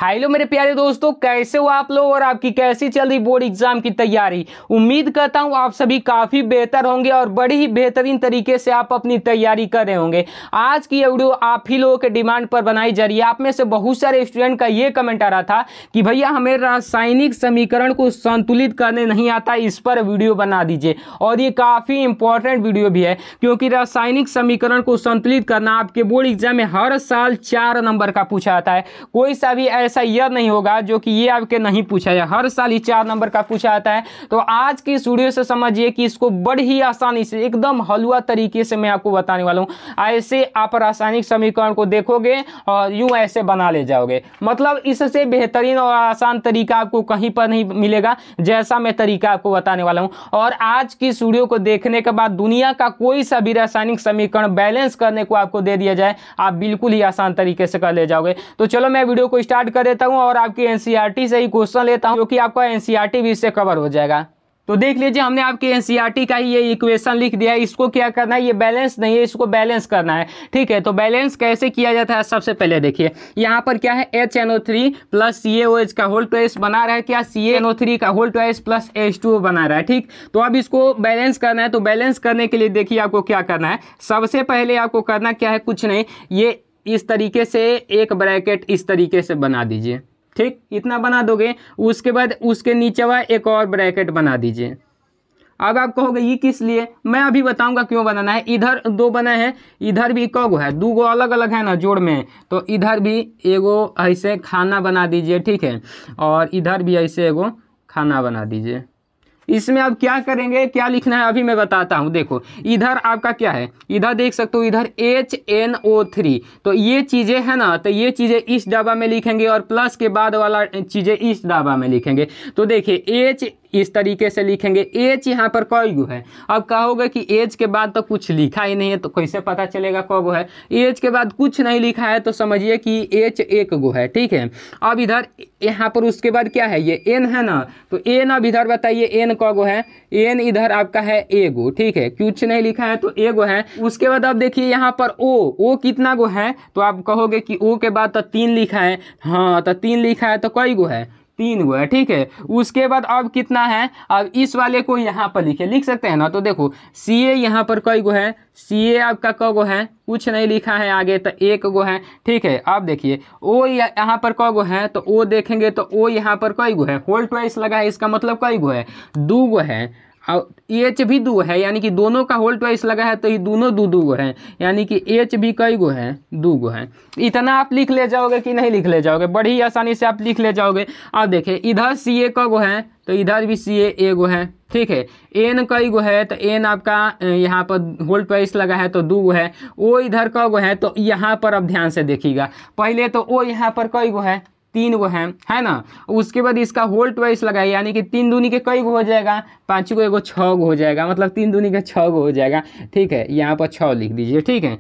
Hello मेरे प्यारे दोस्तों, कैसे हो आप लोग और आपकी कैसी चल रही बोर्ड एग्जाम की तैयारी। उम्मीद करता हूं आप सभी काफ़ी बेहतर होंगे और बड़ी ही बेहतरीन तरीके से आप अपनी तैयारी कर रहे होंगे। आज की ये वीडियो आप ही लोगों के डिमांड पर बनाई जा रही है। आप में से बहुत सारे स्टूडेंट का ये कमेंट आ रहा था कि भैया हमें रासायनिक समीकरण को संतुलित करने नहीं आता, इस पर वीडियो बना दीजिए। और ये काफ़ी इंपॉर्टेंट वीडियो भी है क्योंकि रासायनिक समीकरण को संतुलित करना आपके बोर्ड एग्जाम में हर साल 4 नंबर का पूछा जाता है। कोई सा भी ऐसा ईयर नहीं होगा जो कि ये आपके नहीं पूछा जाए, हर साल ही 4 नंबर का पूछा जाता है। तो आज की इस वीडियो से समझिए कि इसको बड़ी ही आसानी से एकदम हलवा तरीके से मैं आपको बताने वाला हूं। ऐसे आप रासायनिक समीकरण को देखोगे और यूं ऐसे बना ले जाओगे। मतलब इससे बेहतरीन और आसान तरीका आपको कहीं पर नहीं मिलेगा जैसा मैं तरीका आपको बताने वाला हूं। और आज की इस वीडियो को देखने के बाद दुनिया का कोई सा भी रासायनिक समीकरण बैलेंस करने को आपको दे दिया जाए, आप बिल्कुल ही आसान तरीके से कर ले जाओगे। तो चलो मैं वीडियो को स्टार्ट कर देता हूं और आपकी एनसीईआरटी से ही क्वेश्चन लेता हूं क्योंकि आपका एनसीईआरटी भी इससे कवर हो जाएगा। तो देख लीजिए, हमने आपके एनसीईआरटी का ही ये इक्वेशन लिख दिया है। इसको क्या करना है, ये बैलेंस नहीं है, इसको बैलेंस करना है। ठीक है, तो बैलेंस कैसे किया जाता है सबसे पहले देखिए। यहाँ पर क्या है, HNO3 प्लस CaOH का होल ट्वाइस बना रहा है, क्या CaNO3 का होल ट्वाइस प्लस H2O बना रहा है। ठीक, तो अब इसको बैलेंस करना है। तो बैलेंस करने के लिए देखिए आपको क्या करना है। सबसे पहले आपको करना क्या है, कुछ नहीं, ये इस तरीके से एक ब्रैकेट इस तरीके से बना दीजिए। ठीक, इतना बना दोगे, उसके बाद उसके नीचे एक और ब्रैकेट बना दीजिए। अब आप कहोगे ये किस लिए, मैं अभी बताऊंगा क्यों बनाना है। इधर 2 बना है, इधर भी कगो है, 2 अलग अलग है ना जोड़ में, तो इधर भी एगो ऐसे खाना बना दीजिए। ठीक है, और इधर भी ऐसे एगो खाना बना दीजिए। इसमें अब क्या करेंगे, क्या लिखना है अभी मैं बताता हूं। देखो इधर आपका क्या है, इधर देख सकते हो, इधर HNO3, तो ये चीजें है ना, तो ये चीजें इस डब्बा में लिखेंगे और प्लस के बाद वाला चीजें इस डब्बा में लिखेंगे। तो देखिए H इस तरीके से लिखेंगे। H यहाँ पर कई गो है। अब कहोगे कि H के बाद तो कुछ लिखा ही नहीं है, तो कैसे पता चलेगा कगो है। H के बाद कुछ नहीं लिखा है तो समझिए कि H एक गो है। ठीक है, अब इधर यहाँ पर उसके बाद क्या है, ये N है ना, तो N अब इधर बताइए N कगो है। N इधर आपका है एगो। ठीक है, कुछ नहीं लिखा है तो एगो है। उसके बाद अब देखिए यहाँ पर O कितना गो है, तो आप कहोगे कि O के बाद तो 3 लिखा है। हाँ, तो 3 लिखा है तो कई गो है, 3 गो है। ठीक है, उसके बाद अब कितना है, अब इस वाले को यहाँ पर लिख सकते हैं ना। तो देखो Ca यहाँ पर कई गो है, Ca आपका क गो है, कुछ नहीं लिखा है आगे, तो 1 गो है। ठीक है, अब देखिए O यहाँ पर क गो है, तो O देखेंगे तो O यहाँ पर कई गो है, होल ट्वाइस लगा है, इसका मतलब कई गो है, 2 गो है। और H भी 2 है, यानी कि दोनों का होल ट्वाइस लगा है तो ये दोनों 2 गो है, यानी कि H भी कई गो है, 2 गो है। इतना आप लिख ले जाओगे कि नहीं लिख ले जाओगे, बड़ी आसानी से आप लिख ले जाओगे। अब देखिए इधर Ca का गो है, तो इधर भी Ca एगो है। ठीक है, N कई गो है, तो N आपका यहाँ पर होल ट्वाइस लगा है तो 2 गो है। O इधर का गो है, तो यहाँ पर अब ध्यान से देखिएगा, पहले तो O यहाँ पर कई गो है, 3 गो है ना। उसके बाद इसका होल ट्वाइस लगाए, यानी कि 3 दूनी के कई गो हो जाएगा, 5 को एगो 6 गो हो जाएगा, मतलब 3 दूनी के 6 गो हो जाएगा। ठीक है, यहाँ पर 6 लिख दीजिए। ठीक है,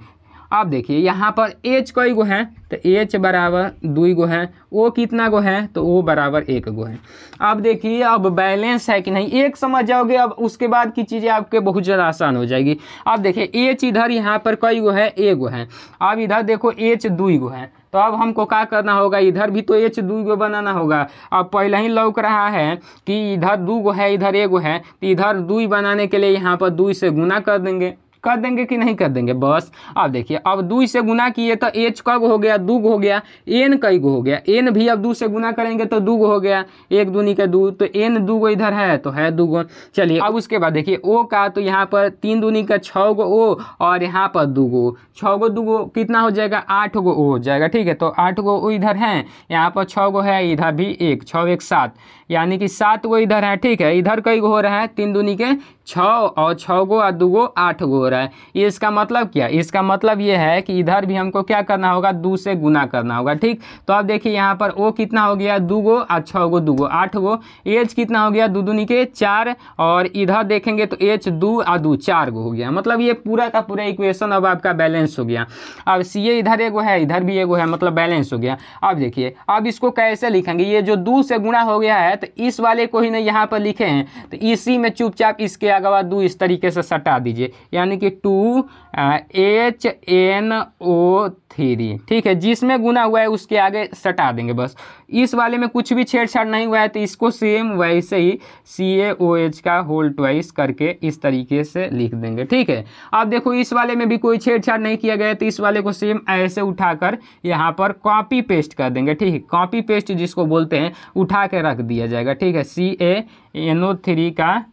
अब देखिए यहाँ पर H कई गो है, तो H बराबर 2 गो है। O कितना गो है, तो O बराबर 1 गो है। अब देखिए अब बैलेंस है कि नहीं, एक समझ जाओगे, अब उसके बाद की चीज़ें आपके बहुत ज़्यादा आसान हो जाएगी। अब देखिए H इधर यहाँ पर कई गो है, 1 गो है। अब इधर देखो H 2 गो है, तो अब हमको क्या करना होगा, इधर भी तो H 2 गो बनाना होगा। अब पहले ही लौक रहा है कि इधर 2 गो है, इधर 1 गो है, तो इधर 2 बनाने के लिए यहाँ पर 2 से गुना कर देंगे कि नहीं कर देंगे, बस। अब देखिए अब 2 से गुना किए तो H कब हो गया, 2 हो गया। N कई गो हो गया, N भी अब 2 से गुना करेंगे तो 2 हो गया, 1 दूनी के 2, तो N 2 गो इधर है तो है 2 गो। चलिए अब उसके बाद देखिए O का, तो यहाँ पर 3 दूनी का 6 गो O और यहाँ पर 2 गो, 6 गो 2 गो कितना हो जाएगा, 8 गो O हो जाएगा। ठीक है, तो 8 गो O इधर है, यहाँ पर 6 गो है, इधर भी 1, 6 1 7, यानी कि 7 गो इधर है। ठीक है, इधर कई गो हो रहा है, 3 दूनी के 6 और 6 गो और 2 गो 8 गो हो रहा है। ये इसका मतलब क्या, इसका मतलब ये है कि इधर भी हमको क्या करना होगा, 2 से गुना करना होगा। ठीक, तो अब देखिए यहाँ पर O कितना हो गया, 2 गो और 6 गो 2 गो 8 गो। H कितना हो गया, 2 दूनी के 4, और इधर देखेंगे तो H 2 और 2 4 गो हो गया। मतलब ये पूरा का पूरा इक्वेशन अब आपका बैलेंस हो गया। अब Ca इधर एगो है, इधर भी एगो है, मतलब बैलेंस हो गया। अब देखिए अब इसको कैसे लिखेंगे, ये जो 2 से गुणा हो गया है, तो इस वाले को ही ना यहाँ पर लिखे हैं, तो इसी में चुपचाप इसके आगे बाद 2 इस तरीके से सटा दीजिए, यानी कि 2HNO3। ठीक है, जिसमें गुना हुआ है उसके आगे सटा देंगे बस। इस वाले में कुछ भी छेड़छाड़ नहीं हुआ है तो इसको सेम वैसे ही CaOH का होल ट्वाइस करके इस तरीके से लिख देंगे। ठीक है, अब देखो इस वाले में भी कोई छेड़छाड़ नहीं किया गया है तो इस वाले को सेम ऐसे उठाकर यहाँ पर कॉपी पेस्ट कर देंगे। ठीक है, कॉपी पेस्ट जिसको बोलते हैं उठा के रख दिया जाएगा। ठीक है, CaNO3 का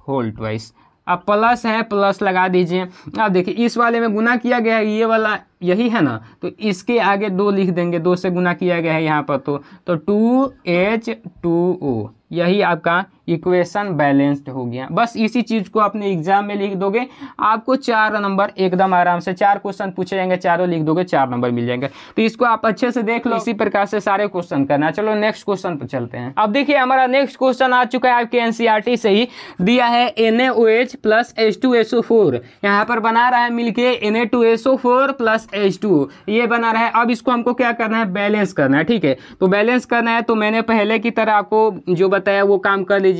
होल ट्वाइस। अब प्लस है, प्लस लगा दीजिए। अब देखिए इस वाले में गुना किया गया है, ये वाला यही है ना, तो इसके आगे 2 लिख देंगे, 2 से गुना किया गया है यहाँ पर तो 2H2O। यही आपका इक्वेशन बैलेंस्ड हो गया। बस इसी चीज़ को अपने एग्जाम में लिख दोगे, आपको 4 नंबर एकदम आराम से, 4 क्वेश्चन पूछे जाएंगे, चारों लिख दोगे 4 नंबर मिल जाएंगे। तो इसको आप अच्छे से देख लो, इसी प्रकार से सारे क्वेश्चन करना। चलो नेक्स्ट क्वेश्चन पर चलते हैं। अब देखिए हमारा नेक्स्ट क्वेश्चन आ चुका है, आपके NCERT से ही दिया है NaOH प्लस H2SO4। यहाँ पर बना रहा है मिलके Na2SO4 प्लस H2O, ये बना रहा है। अब इसको हमको क्या करना है, बैलेंस करना है। ठीक है, तो बैलेंस करना है तो मैंने पहले की तरह आपको जो बताया वो काम कर लीजिए।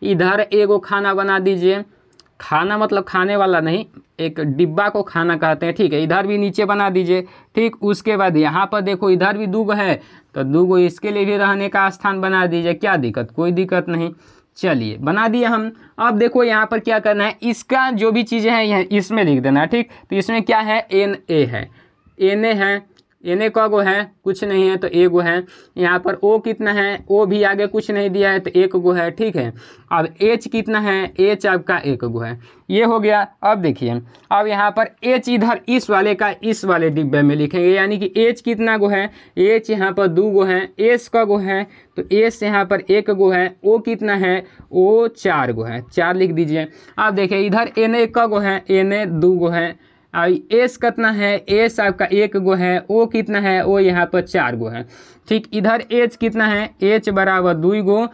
इधर एगो खाना बना दीजिए, खाना मतलब खाने वाला नहीं, एक डिब्बा को खाना कहते हैं। ठीक है, इधर भी नीचे बना दीजिए। ठीक, उसके बाद यहाँ पर देखो इधर भी 2 है तो 2 इसके लिए भी रहने का स्थान बना दीजिए। क्या दिक्कत, कोई दिक्कत नहीं। चलिए बना दिए हम। अब देखो यहाँ पर क्या करना है, इसका जो भी चीज़ें हैं यह इसमें लिख देना है। ठीक, तो इसमें क्या है, Na है, Na है, Na का गो है, कुछ नहीं है तो एगो है। यहाँ पर O कितना है, O भी आगे कुछ नहीं दिया है तो 1 गो है। ठीक है, अब H कितना है, H आपका 1 गो है। ये हो गया। अब देखिए अब यहाँ पर H इधर इस वाले का इस वाले डिब्बे में लिखेंगे, यानी कि H कितना गो है, H यहाँ पर 2 गो है, S का गो है तो S यहाँ पर 1 गो है, O कितना है, O 4 गो है, 4 लिख दीजिए। अब देखिए इधर Na का गो है, Na 2 गो है। एस कितना है, एस आपका 1 गो है। ओ कितना है, ओ यहाँ पर 4 गो है। ठीक, इधर एच कितना है, एच बराबर 2 गो,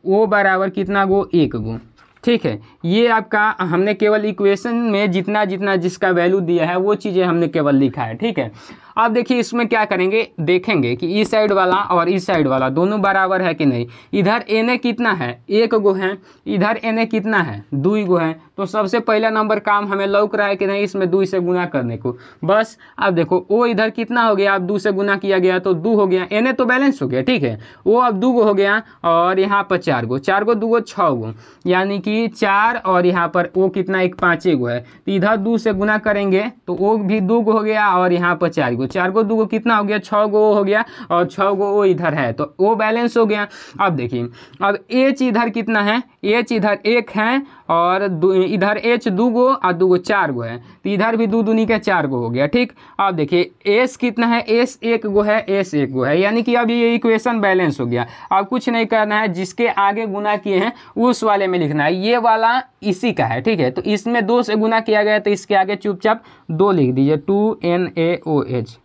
ओ बराबर कितना गो, 1 गो। ठीक है, ये आपका हमने केवल इक्वेशन में जितना जितना जिसका वैल्यू दिया है वो चीज़ें हमने केवल लिखा है। ठीक है, अब देखिए इसमें क्या करेंगे, देखेंगे कि इस साइड वाला और इस साइड वाला दोनों बराबर है कि नहीं। इधर Na कितना है, 1 गो है, इधर Na कितना है, 2 गो है। तो सबसे पहला नंबर काम हमें लौक रहा है कि नहीं, इसमें 2 से गुना करने को बस। अब देखो O इधर कितना हो गया, अब 2 से गुना किया गया तो 2 हो गया, Na तो बैलेंस हो गया। ठीक है, वो अब 2 गो हो गया और यहाँ पर 4 गो, 4 गो 2 गो 6 गो, यानी कि 4 और यहाँ पर O कितना, 1 5 गो है। तो इधर 2 से गुना करेंगे तो O भी 2 गो हो गया और यहाँ पर 4 गो, 4 गो 2 गो कितना हो गया, 6 गो हो गया और 6 गो O इधर है तो O बैलेंस हो गया। अब देखिए अब H इधर कितना है, H इधर 1 है और इधर H 2 गो और 2 गो 4 गो है, तो इधर भी 2 दूनी का 4 गो हो गया। ठीक, अब देखिए S कितना है, S 1 गो है, S 1 गो है, यानी कि अब ये इक्वेशन बैलेंस हो गया। अब कुछ नहीं करना है, जिसके आगे गुना किए हैं उस वाले में लिखना है। ये वाला इसी का है। ठीक है, तो इसमें 2 से गुना किया गया तो इसके आगे चुपचाप 2 लिख दीजिए, 2NaOH।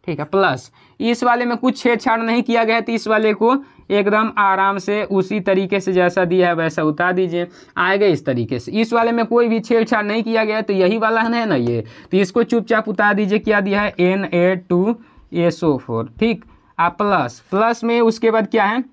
ठीक है, प्लस इस वाले में कुछ छेड़छाड़ नहीं किया गया तो इस वाले को एकदम आराम से उसी तरीके से जैसा दिया है वैसा उतार दीजिए, आएगा इस तरीके से। इस वाले में कोई भी छेड़छाड़ नहीं किया गया तो यही वाला है ना ये, तो इसको चुपचाप उतार दीजिए। क्या दिया है, Na2SO4। ठीक, आप प्लस में उसके बाद क्या है,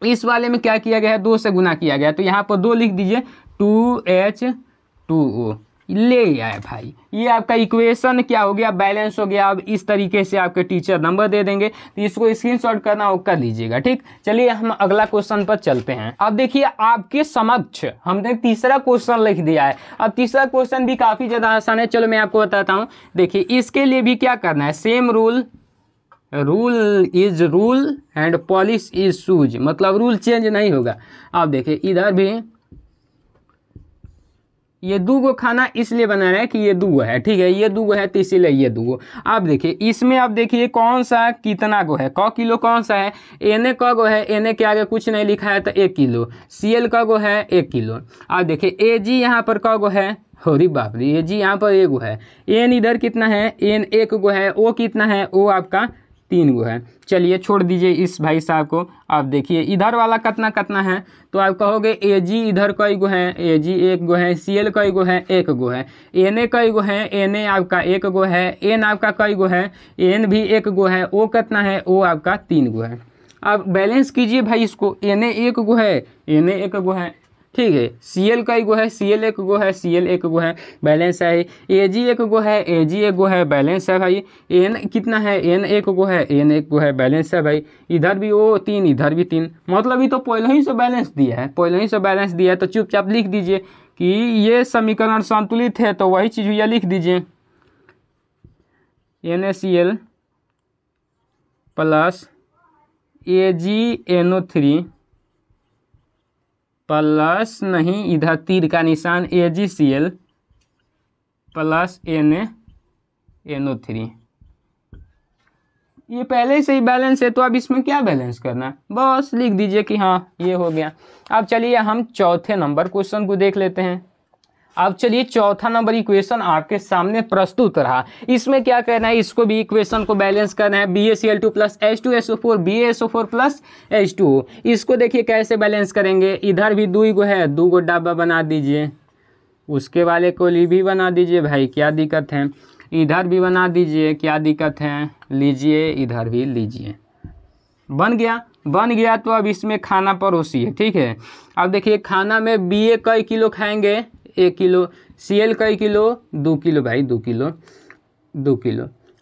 इस वाले में क्या किया गया है, 2 से गुना किया गया तो यहाँ पर 2 लिख दीजिए, 2H2O। ले आए भाई, ये आपका इक्वेशन क्या हो गया, बैलेंस हो गया। अब इस तरीके से आपके टीचर नंबर दे देंगे तो इसको स्क्रीनशॉट करना हो कर लीजिएगा। ठीक, चलिए हम अगला क्वेश्चन पर चलते हैं। अब देखिए आपके समक्ष हमने तीसरा क्वेश्चन लिख दिया है। अब तीसरा क्वेश्चन भी काफ़ी ज़्यादा आसान है, चलो मैं आपको बताता हूँ। देखिए इसके लिए भी क्या करना है, same rule is rule and polish is shoes, मतलब रूल चेंज नहीं होगा। अब देखिए इधर भी ये 2 गो खाना इसलिए बना रहा है कि ये 2 गो है। ठीक है, ये 2 गो है तो इसीलिए ये 2 गो। अब देखिए इसमें अब देखिए कौन सा कितना गो है, क किलो कौन सा है, Na का गो है, Na के आगे कुछ नहीं लिखा है तो 1 किलो, Cl का गो है 1 किलो। अब देखिए Ag यहाँ पर का गो है, होरी बाप रे, Ag यहाँ पर 1 गो है, N इधर कितना है, N 1 गो है, O कितना है, O आपका 3 गो है। चलिए छोड़ दीजिए इस भाई साहब को। आप देखिए इधर वाला कितना कितना है, तो आप कहोगे Ag इधर कई गो है, Ag 1 गो है, Cl कई गो है, 1 गो है, Na कई गो है, Na आपका 1 गो है, N आपका कई गो है, N भी 1 गो है, O कितना है, O आपका 3 गो है। अब बैलेंस कीजिए भाई इसको, Na 1 गो है, Na 1 गो है, ठीक है। Cl कई गो है, Cl एक गो है, Cl एक गो है, बैलेंस है। Ag एक गो है, Ag एक गो है, बैलेंस है भाई। N कितना है, N एक गो है, N एक गो है, बैलेंस है भाई। इधर भी वो 3, इधर भी 3, मतलब ये तो पहले ही से बैलेंस दिया है, पहले ही से बैलेंस दिया है। तो चुपचाप लिख दीजिए कि ये समीकरण संतुलित है, तो वही चीज़ भैया लिख दीजिए NaCl प्लस AgNO3 प्लस नहीं, इधर तीर का निशान AgCl प्लस NaNO3। ये पहले से ही बैलेंस है, तो अब इसमें क्या बैलेंस करना है, बस लिख दीजिए कि हाँ ये हो गया। अब चलिए हम चौथे नंबर क्वेश्चन को देख लेते हैं। अब चलिए चौथा नंबर इक्वेशन आपके सामने प्रस्तुत रहा। इसमें क्या करना है, इसको भी इक्वेशन को बैलेंस करना है। BaCl2 plus H2SO4 BaSO4 plus H2O। इसको देखिए कैसे बैलेंस करेंगे। इधर भी 2 गो है, 2 गो डब्बा बना दीजिए, उसके वाले को भी बना दीजिए भाई, क्या दिक्कत है। इधर भी बना दीजिए, क्या दिक्कत है, लीजिए, इधर भी लीजिए। बन गया तो अब इसमें खाना परोसिए, ठीक है। अब देखिए खाना में Ba कई किलो खाएंगे, 1 किलो। Cl कई किलो, 2 किलो भाई, 2 किलो।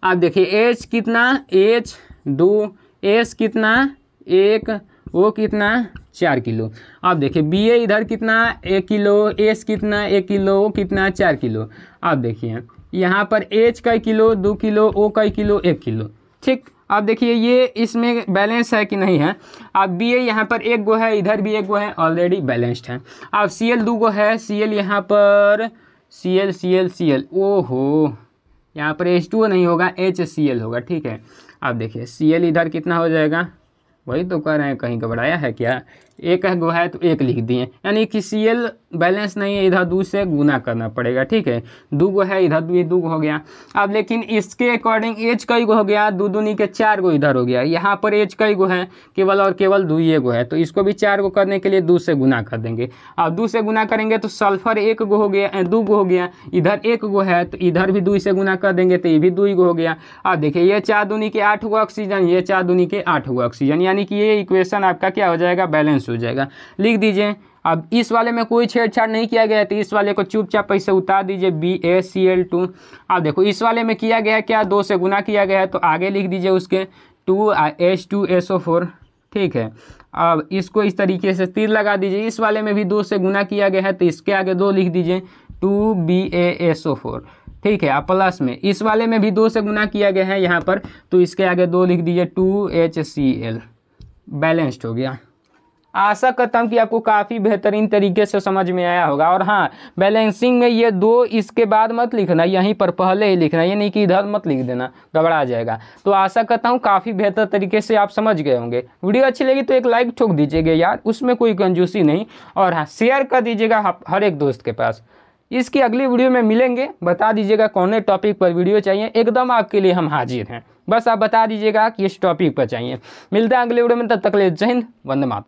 अब देखिए H कितना, H 2, S कितना 1, वो कितना 4 किलो। अब देखिए Ba इधर कितना 1 किलो, S कितना 1 किलो, वो कितना 4 किलो। अब देखिए यहाँ पर H कई किलो, 2 किलो, O कई किलो 1 किलो, ठीक। अब देखिए ये इसमें बैलेंस है कि नहीं है। अब Ba यहाँ पर 1 गो है, इधर भी 1 गो है, ऑलरेडी बैलेंस्ड है। अब Cl 2 गो है, Cl यहाँ पर Cl ओहो, यहाँ पर H2O नहीं होगा, HCl होगा, ठीक है। अब देखिए Cl इधर कितना हो जाएगा, वही तो कह रहे हैं, कहीं घबराया है क्या। 1 गो है तो 1 लिख दिए, यानी कि Cl बैलेंस नहीं है, इधर 2 से गुना करना पड़ेगा, ठीक है। 2 गो है, इधर भी 2 गो हो गया। अब लेकिन इसके अकॉर्डिंग H कई गो हो गया, 2 दूनी के 4 गो इधर हो गया। यहाँ पर H कई गो है, केवल और केवल 2 गो है, तो इसको भी 4 गो करने के लिए 2 से गुना कर देंगे। अब 2 से गुना करेंगे तो सल्फर 1 गो हो गया, 2 गो हो गया। इधर 1 गो है तो इधर भी 2 से गुना कर देंगे, तो ये भी 2 गो हो गया। अब देखिए ये 4 दूनी के 8 गो ऑक्सीजन, ये 4 दूनी के 8 गो ऑक्सीजन, यानी कि ये इक्वेशन आपका क्या हो जाएगा, बैलेंस हो जाएगा। लिख दीजिए। अब इस वाले में कोई छेड़छाड़ नहीं किया गया है, तो इस वाले को चुपचाप पैसे उतार दीजिए, BaCl2। अब देखो इस वाले में किया गया है क्या, 2 से गुना किया गया है, तो आगे लिख दीजिए उसके 2H2SO4, ठीक है। अब इसको इस तरीके से तीर लगा दीजिए। इस वाले में भी 2 से गुना किया गया है, तो इसके आगे 2 लिख दीजिए, 2BaSO4, ठीक है। अब प्लस में इस वाले में भी 2 से गुना किया गया है यहाँ पर, तो इसके आगे 2 लिख दीजिए, 2HCl, बैलेंस्ड हो गया। आशा करता हूँ कि आपको काफ़ी बेहतरीन तरीके से समझ में आया होगा। और हाँ, बैलेंसिंग में ये 2 इसके बाद मत लिखना, यहीं पर पहले ही लिखना, ये नहीं कि इधर मत लिख देना, गड़बड़ा जाएगा। तो आशा करता हूँ काफ़ी बेहतर तरीके से आप समझ गए होंगे। वीडियो अच्छी लगी तो एक लाइक ठोक दीजिएगा यार, उसमें कोई कंजूसी नहीं। और हाँ, शेयर कर दीजिएगा हर एक दोस्त के पास। इसकी अगली वीडियो में मिलेंगे, बता दीजिएगा कौन टॉपिक पर वीडियो चाहिए, एकदम आपके लिए हम हाजिर हैं। बस आप बता दीजिएगा कि इस टॉपिक पर चाहिए। मिलते हैं अगले वीडियो में, तब तक के लिए जय हिंद, वंदे मातरम।